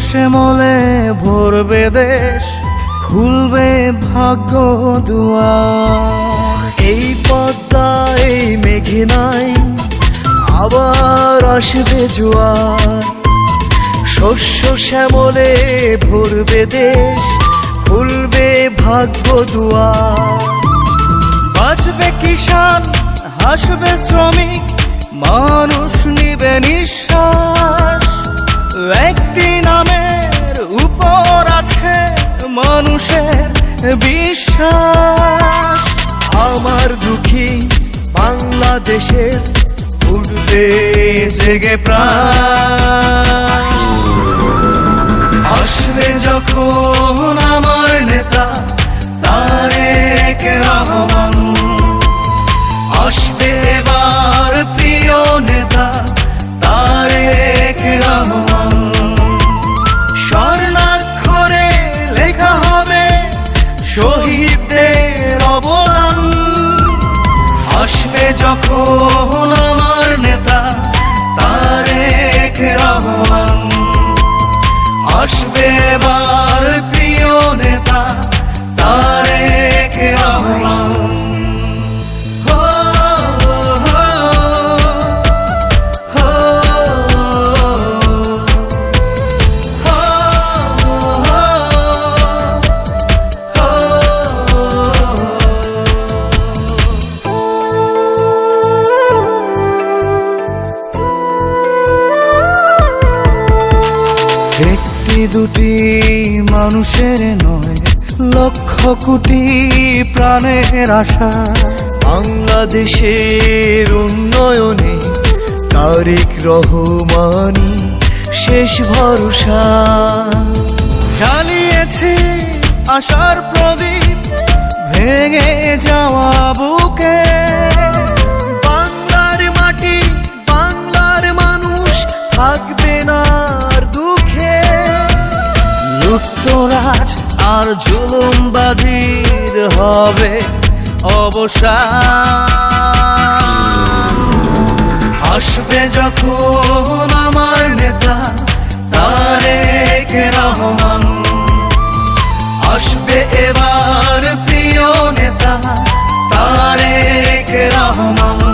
শ্যামলে ভরবে দেশ, খুলবে ভাগ্য দুয়ার। এই পদ্মা এই মেঘনায় আবার আসবে জোয়ার। শস্য শ্যামলে ভরবে দেশ, খুলবে ভাগ্য দুয়ার। বাঁচবে কিষান, হাসবে শ্রমিক, মানুষ নিবে নিঃশ্বাস। একটি নামের উপর আছে মানুষের বিশ্বাস। আমার দুঃখী বাংলাদেশের উঠবে জেগে প্রাণ। আসবে যখন আমার নেতা তারেক রহমান, আসবে এবার প্রিয় নেতা তারেক রহমান। স্বর্ণাক্ষরে লেখা হবে শহীদদের অবদান। আসবে যখন আমার নেতা তারেক রহমান, আসবে এবার প্রিয় নেতা তারেক রহমান। হো, হো, হো, একটি দুটি মানুষের নয়, লক্ষ কোটি প্রাণের আশা। বাংলাদেশের উন্নয়নে তারেক রহমানই শেষ ভরসা। জ্বালিয়েছি আশার প্রদীপ ভেঙে যাওয়া বুকে। বাংলার মাটি বাংলার মানুষ থাকবে না আর দুঃখে। লুটতরাজ আর জুলুমবাজির হবে অবসান। আসবে যখন আমার নেতা তারেক রহমান, আসবে এবার প্রিয় নেতা তারেক রহমান।